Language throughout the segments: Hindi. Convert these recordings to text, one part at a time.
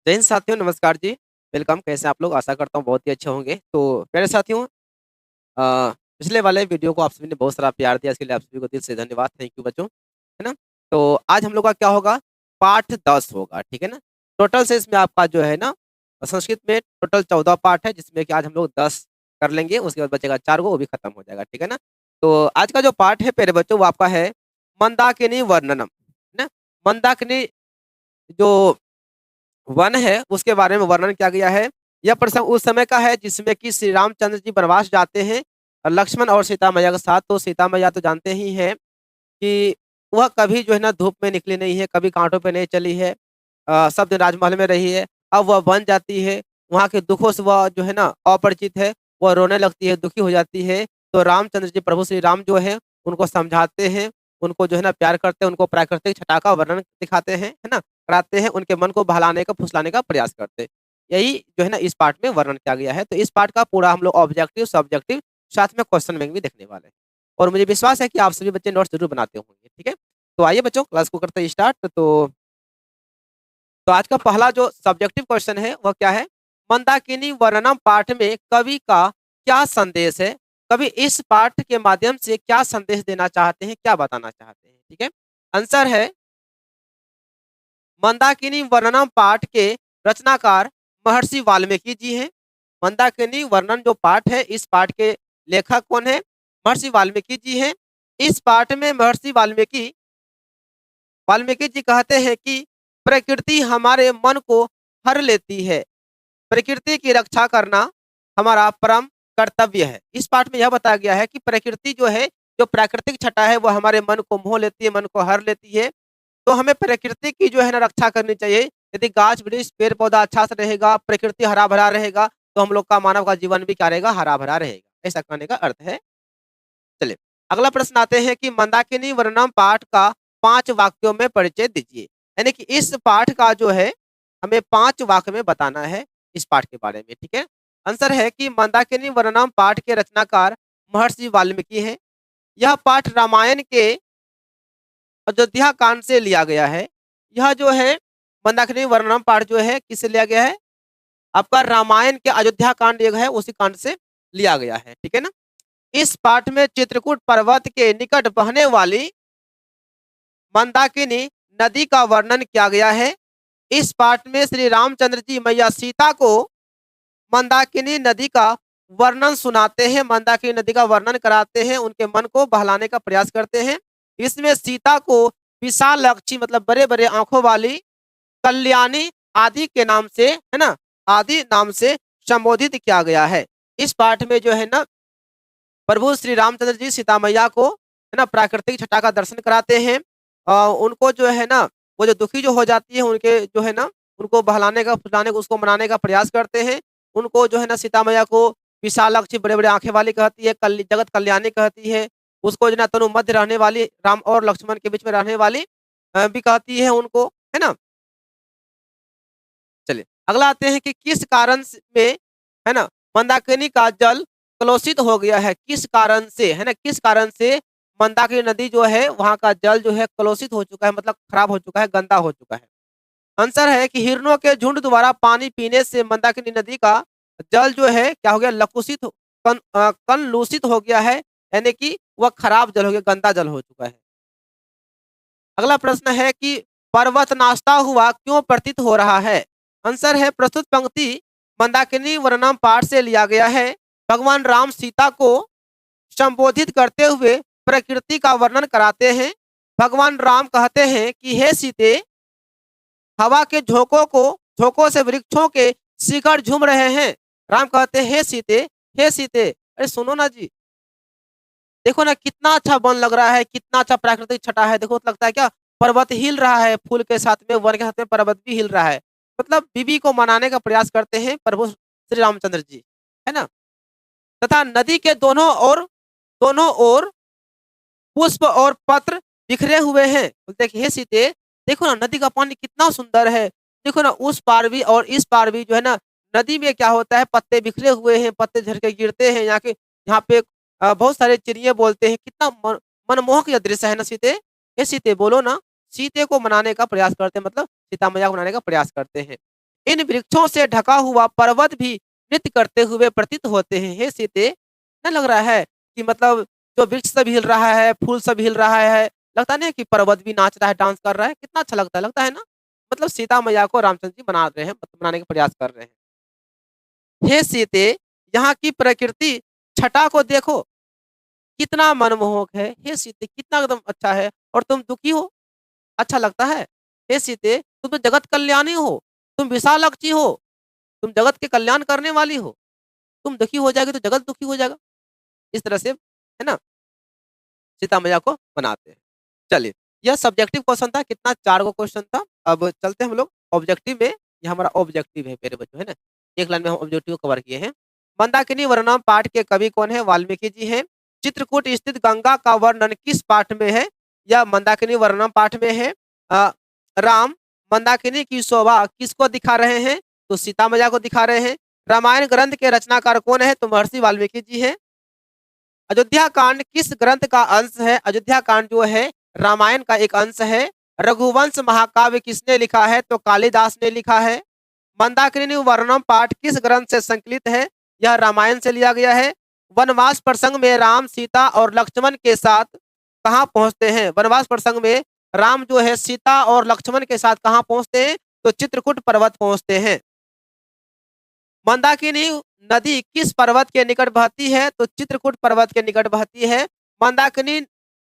जय हिंद साथियों, नमस्कार जी। वेलकम, कैसे हैं आप लोग? आशा करता हूँ बहुत ही अच्छे होंगे। तो प्यारे साथियों, पिछले वाले वीडियो को आप सभी ने बहुत सारा प्यार दिया, इसके लिए आप सभी को दिल से धन्यवाद। थैंक यू बच्चों, है ना? तो आज हम लोग का क्या होगा? पाठ 10 होगा, ठीक है ना? टोटल से इसमें आपका जो है ना, संस्कृत में टोटल 14 पाठ है, जिसमें कि आज हम लोग 10 कर लेंगे, उसके बाद बचेगा 4 गो, वो भी खत्म हो जाएगा, ठीक है ना? तो आज का जो पाठ है प्यारे बच्चों, वो आपका है मंदाकिनी वर्णनम, है ना? मंदाकिनी जो वन है, उसके बारे में वर्णन किया गया है। यह प्रसंग उस समय का है जिसमें कि श्री रामचंद्र जी वनवास जाते हैं और लक्ष्मण और सीता मैया के साथ। तो सीता मैया तो जानते ही हैं कि वह कभी जो है ना धूप में निकली नहीं है, कभी कांटों पे नहीं चली है, सब दिन राजमहल में रही है। अब वह बन जाती है, वहाँ के दुखों से वह जो है ना अपरिचित है, वह रोने लगती है, दुखी हो जाती है। तो रामचंद्र जी प्रभु श्री राम जो है उनको समझाते हैं, उनको जो है ना प्यार करते हैं, उनको प्राकृतिक छटा का वर्णन दिखाते हैं, है ना? कराते हैं, उनके मन को बहलाने का, फुसलाने का प्रयास करते हैं। यही जो है ना इस पार्ट में वर्णन किया गया है। तो इस पार्ट का पूरा हम लोग ऑब्जेक्टिव, सब्जेक्टिव साथ में क्वेश्चन बैंक भी देखने वाले हैं। और मुझे विश्वास है कि आप सभी बच्चे नोट्स ज़रूर बनाते होंगे, ठीक है? तो आइए बच्चों, क्लास को करते हैं स्टार्ट। तो आज का पहला जो सब्जेक्टिव क्वेश्चन है वह क्या है? मंदाकिनी वर्णनम पाठ में कवि का क्या संदेश है? कवि इस पाठ के माध्यम से क्या संदेश देना चाहते हैं, क्या बताना चाहते हैं? ठीक है? आंसर है मंदाकिनी वर्णनम पाठ के रचनाकार महर्षि वाल्मीकि जी हैं। मंदाकिनी वर्णन जो पाठ है, इस पाठ के लेखक कौन है? महर्षि वाल्मीकि जी हैं। इस पाठ में महर्षि वाल्मीकि वाल्मीकि जी कहते हैं कि प्रकृति हमारे मन को हर लेती है, प्रकृति की रक्षा करना हमारा परम कर्तव्य है। इस पाठ में यह बताया गया है कि प्रकृति जो है, जो प्राकृतिक छटा है, वो हमारे मन को मोह लेती है, मन को हर लेती है। तो हमें प्रकृति की जो है ना रक्षा करनी चाहिए। यदि गाछ वृक्ष पेड़ पौधा अच्छा से रहेगा, प्रकृति हरा भरा रहेगा, तो हम लोग का, मानव का जीवन भी क्या रहेगा? हरा भरा रहेगा। ऐसा कहने का अर्थ है। चलिए, अगला प्रश्न आते हैं कि मंदाकिनी वर्णनम पाठ का 5 वाक्यों में परिचय दीजिए। यानी कि इस पाठ का जो है हमें 5 वाक्य में बताना है इस पाठ के बारे में, ठीक है? आंसर है कि मंदाकिनी वर्णनम पाठ के रचनाकार महर्षि वाल्मीकि हैं। यह पाठ रामायण के अयोध्या कांड से लिया गया है। यह जो है मंदाकिनी वर्णनम पाठ जो है किससे लिया गया है? आपका रामायण के अयोध्या कांड एक है, उसी कांड से लिया गया है, ठीक है ना? इस पाठ में चित्रकूट पर्वत के निकट बहने वाली मंदाकिनी नदी का वर्णन किया गया है। इस पाठ में श्री रामचंद्र जी मैया सीता को मंदाकिनी नदी का वर्णन सुनाते हैं, मंदाकिनी नदी का वर्णन कराते हैं, उनके मन को बहलाने का प्रयास करते हैं। इसमें सीता को विशाल लक्षी मतलब बड़े बड़े आंखों वाली, कल्याणी आदि के नाम से, है ना, आदि नाम से संबोधित किया गया है। इस पाठ में जो है ना प्रभु श्री रामचंद्र जी सीता मैया को, है ना, प्राकृतिक छटा का दर्शन कराते हैं। उनको जो है ना, वो जो दुखी जो हो जाती है, उनके जो है ना, उनको बहलाने का, फुसलाने का, उसको मनाने का प्रयास करते हैं। उनको जो है ना सीता मैया को विशालाक्षी, बड़े बड़े आंखें वाली कहती है, जगत कल्याणी कहती है। उसको जो ना तनु मध्य रहने वाली, राम और लक्ष्मण के बीच में रहने वाली भी कहती है उनको, है ना? चलिए, अगला आते हैं कि किस कारण में, है ना, मंदाकिनी का जल कलुषित हो गया है? किस कारण से, है ना, किस कारण से मंदाकिनी नदी जो है वहां का जल जो है कलुषित हो चुका है, मतलब खराब हो चुका है, गंदा हो चुका है? आंसर है कि हिरणों के झुंड द्वारा पानी पीने से मंदाकिनी नदी का जल जो है क्या हो गया? कलुषित हो गया है, यानी कि वह खराब जल हो गया, गंदा जल हो चुका है। अगला प्रश्न है कि पर्वत नाश्ता हुआ क्यों प्रतीत हो रहा है? आंसर है प्रस्तुत पंक्ति मंदाकिनी वर्णनम पाठ से लिया गया है। भगवान राम सीता को संबोधित करते हुए प्रकृति का वर्णन कराते हैं। भगवान राम कहते हैं कि हे सीते, हवा के झोंकों से वृक्षों के शिखर झूम रहे हैं। राम कहते हैं हे सीते, हे सीते, अरे सुनो ना जी, देखो ना कितना अच्छा वन लग रहा है, कितना अच्छा प्राकृतिक छटा है। देखो तो लगता है क्या पर्वत हिल रहा है, फूल के साथ में, वन के साथ में पर्वत भी हिल रहा है। मतलब बीवी को मनाने का प्रयास करते हैं प्रभु श्री रामचंद्र जी, है ना? तथा नदी के दोनों ओर पुष्प और पत्र बिखरे हुए हैं। बोलते हैं कि हे सीते, देखो ना नदी का पानी कितना सुंदर है। देखो ना उस पार भी और इस पार भी जो है ना, नदी में क्या होता है, पत्ते बिखरे हुए हैं, पत्ते झड़ के गिरते हैं। यहाँ पे बहुत सारे चिड़िए बोलते हैं। कितना मनमोहक यह दृश्य है ना सीते। हे सीते बोलो ना। सीते को मनाने का प्रयास करते हैं, मतलब सीता मैया को मनाने का प्रयास करते हैं। इन वृक्षों से ढका हुआ पर्वत भी नृत्य करते हुए प्रतीत होते हैं। हे सीते, न लग रहा है कि मतलब जो वृक्ष सब हिल रहा है, फूल सब हिल रहा है, लगता नहीं है कि पर्वत भी नाच रहा है, डांस कर रहा है, कितना अच्छा लगता है ना? मतलब सीता मैया को रामचंद्र जी मना रहे हैं, मतलब मनाने का प्रयास कर रहे हैं। हे सीते, यहाँ की प्रकृति छटा को देखो, कितना मनमोहक है। हे सीते, कितना एकदम अच्छा है, और तुम दुखी हो, अच्छा लगता है। हे सीते, तुम तो जगत कल्याणी हो, तुम विशालाक्षी हो, तुम जगत के कल्याण करने वाली हो, तुम दुखी हो जाएगी तो जगत दुखी हो जाएगा। इस तरह से, है ना, सीता मैया को मनाते हैं। चलिए, यह सब्जेक्टिव क्वेश्चन था, कितना 4 गो क्वेश्चन था। अब चलते हैं हम लोग ऑब्जेक्टिव में। ये हमारा ऑब्जेक्टिव है मेरे बच्चों, है ना? एक लाइन में हम ऑब्जेक्टिव कवर किए हैं। मंदाकिनी वर्णम पाठ के कवि कौन है? वाल्मीकि जी हैं। चित्रकूट स्थित गंगा का वर्णन किस पाठ में है? यह मंदाकिनी वर्णम पाठ में है। अ, राम मंदाकिनी की शोभा किसको दिखा रहे हैं? तो सीता मैया को दिखा रहे हैं। रामायण ग्रंथ के रचनाकार कौन है? तो महर्षि वाल्मीकि जी हैं। अयोध्या कांड किस ग्रंथ का अंश है? अयोध्या कांड जो है रामायण का एक अंश है। रघुवंश महाकाव्य किसने लिखा है? तो कालिदास ने लिखा है। मंदाकिनी वर्णम पाठ किस ग्रंथ से संकलित है? यह रामायण से लिया गया है। वनवास प्रसंग में राम सीता और लक्ष्मण के साथ कहाँ पहुंचते हैं? वनवास प्रसंग में राम जो है सीता और लक्ष्मण के साथ कहाँ पहुंचते हैं? तो चित्रकूट पर्वत पहुंचते हैं। मंदाकिनी नदी किस पर्वत के निकट बहती है? तो चित्रकूट पर्वत के निकट बहती है। मंदाकिनी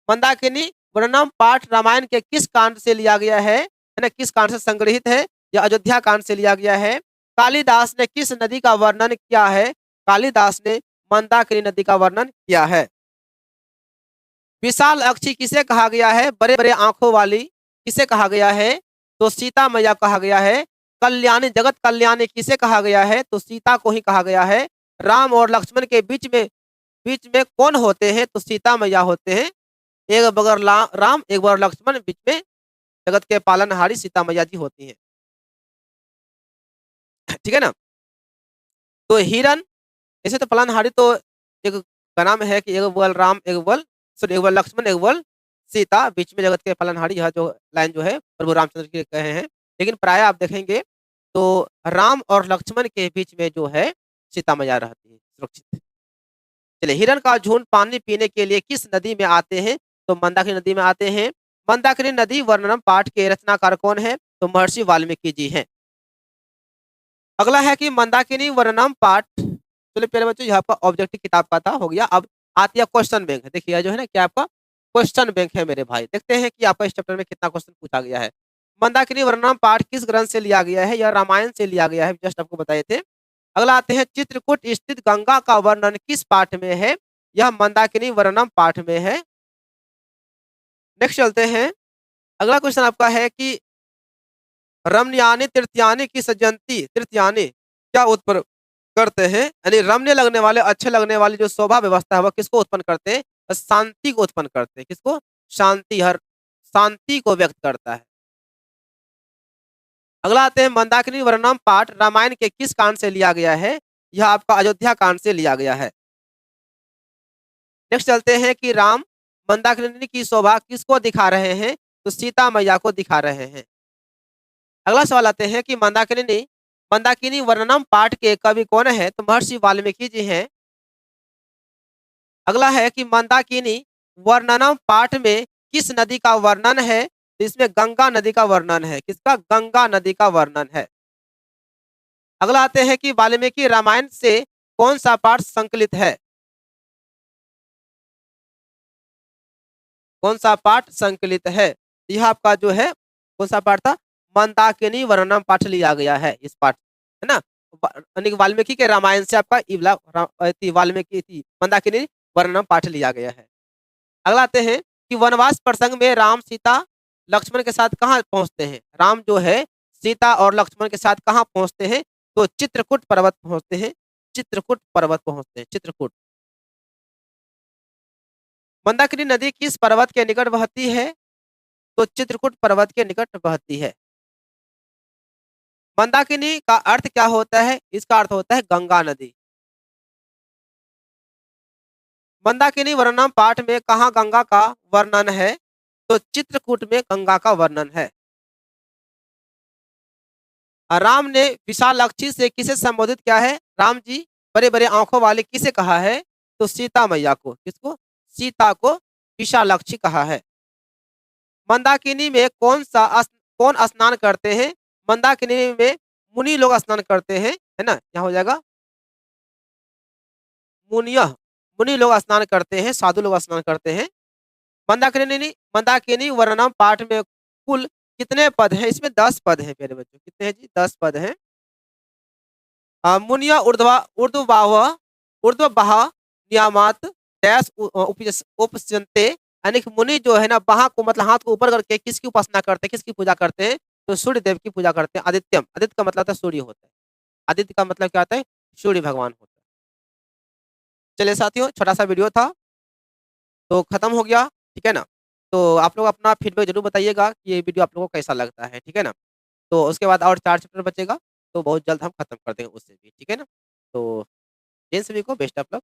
मंदाकिनी वर्णम पाठ रामायण के किस कांड से लिया गया है ना? किस कांड से संग्रहित है? यह अयोध्या कांड से लिया गया है। कालिदास ने किस नदी का वर्णन किया है? कालिदास ने मंदाकिनी नदी का वर्णन किया है। विशाल अक्षी किसे कहा गया है? बड़े बड़े आंखों वाली किसे कहा गया है? तो सीता मैया कहा गया है। कल्याणी जगत कल्याणी किसे कहा गया है? तो सीता को ही कहा गया है। राम और लक्ष्मण के बीच में कौन होते हैं? तो सीता मैया होते हैं। एक बगैर राम, एक बगैर लक्ष्मण, बीच में जगत के पालनहारी सीता मैया जी होती हैं। ठीक है ना? तो हिरन, ऐसे तो पालनहारी तो एक का नाम है कि एक बगल राम, एक बगल सॉरी, एक बगल लक्ष्मण, एक बगल सीता, बीच में जगत के पालनहारी, यह जो लाइन जो है प्रभु रामचंद्र जी कहे हैं। लेकिन प्राय आप देखेंगे तो राम और लक्ष्मण के बीच में जो है सीता मैया रहती है सुरक्षित। चलिए, हिरन का झुंड पानी पीने के लिए किस नदी में आते हैं? तो मंदाकिनी नदी में आते हैं। मंदाकिनी नदी वर्णनम पाठ के रचनाकार कौन है? तो महर्षि वाल्मीकि जी हैं। अगला है कि मंदाकिनी वर्णनम पाठ, चलिए प्यारे बच्चों, यह आपका ऑब्जेक्टिव किताब का था, हो गया। अब आती है क्वेश्चन बैंक। देखिए जो है ना, क्या आपका क्वेश्चन बैंक है मेरे भाई। देखते हैं कि आपका इस चैप्टर में कितना क्वेश्चन पूछा गया है। मंदाकिनी वर्णनम पाठ किस ग्रंथ से लिया गया है? यह रामायण से लिया गया है, जस्ट आपको बताए थे। अगला आते हैं, चित्रकूट स्थित गंगा का वर्णन किस पाठ में है? यह मंदाकिनी वर्णनम पाठ में है। नेक्स्ट चलते हैं। अगला क्वेश्चन आपका है कि रमणीयानि तृतीयानि की सजंती तृतीयानि क्या उत्पन्न करते हैं? यानी रम्य लगने वाले, अच्छे लगने वाली जो शोभा व्यवस्था है वह किसको उत्पन्न करते हैं? शांति को उत्पन्न करते हैं। किसको? शांति, हर शांति को व्यक्त करता है। अगला आते हैं, मंदाकिनी वर्णनम पाठ रामायण के किस कांड से लिया गया है? यह आपका अयोध्या कांड से लिया गया है। नेक्स्ट चलते हैं कि राम मंदाकिनी की शोभा किसको दिखा रहे हैं? तो सीता मैया को दिखा रहे हैं। अगला सवाल आते हैं कि मंदाकिनी मंदाकिनी वर्णनम पाठ के कवि कौन है? तो महर्षि वाल्मीकि जी हैं। अगला है कि मंदाकिनी वर्णनम पाठ में किस नदी का वर्णन है? तो इसमें गंगा नदी का वर्णन है। किसका? गंगा नदी का वर्णन है। अगला आते हैं कि वाल्मीकि रामायण से कौन सा पाठ संकलित है? कौन सा पाठ संकलित है? यह आपका जो है कौन सा पाठ था? मंदाकिनी वर्णनम पाठ लिया गया है, इस पाठ, है ना? यानी कि वाल्मीकि के रामायण से आपका वाल्मीकि मंदाकिनी वर्णनम पाठ लिया गया है। अगला आते हैं कि वनवास प्रसंग में राम सीता लक्ष्मण के साथ कहाँ पहुंचते हैं? राम जो है सीता और लक्ष्मण के साथ कहाँ पहुंचते हैं? तो चित्रकूट पर्वत पहुंचते हैं। चित्रकूट पर्वत पहुंचते हैं, चित्रकूट। मंदाकिनी नदी किस पर्वत के निकट बहती है? तो चित्रकूट पर्वत के निकट बहती है। मंदाकिनी का अर्थ क्या होता है? इसका अर्थ होता है गंगा नदी। मंदाकिनी वर्णनम पाठ में कहाँ गंगा का वर्णन है? तो चित्रकूट में गंगा का वर्णन है। राम ने विशालाक्षी से किसे संबोधित किया है? राम जी बड़े-बड़े आँखों वाले किसे कहा है? तो सीता मैया को। किसको? सीता को विशालाक्षी कहा है। मंदाकिनी में कौन स्नान करते हैं? मंदाकिनी में मुनि लोग स्नान करते हैं, है ना? यहाँ हो जाएगा मुनियः, मुनि लोग स्नान करते हैं, साधु लोग स्नान करते हैं। मंदाकिनी वर्णनम पाठ में कुल कितने पद हैं? इसमें 10 पद हैं प्यारे बच्चों। कितने हैं जी? 10 पद हैं। मुनिया ऊर्ध्वबाह नियामात डैश उपजन्ते, यानी कि मुनि जो है ना बाह को मतलब हाथ को ऊपर करके किसकी उपासना करते हैं, किसकी पूजा करते हैं? तो सूर्य देव की पूजा करते हैं। आदित्यम, आदित्य का मतलब होता है सूर्य होता है। आदित्य का मतलब क्या होता है? सूर्य भगवान होता है। चलिए साथियों, छोटा सा वीडियो था तो खत्म हो गया, ठीक है ना? तो आप लोग अपना फीडबैक ज़रूर बताइएगा कि ये वीडियो आप लोगों को कैसा लगता है, ठीक है ना? तो उसके बाद और 4 चैप्टर बचेगा, तो बहुत जल्द हम खत्म कर देंगे उससे भी, ठीक है ना? तो जिन सभी को बेस्ट ऑफ लक।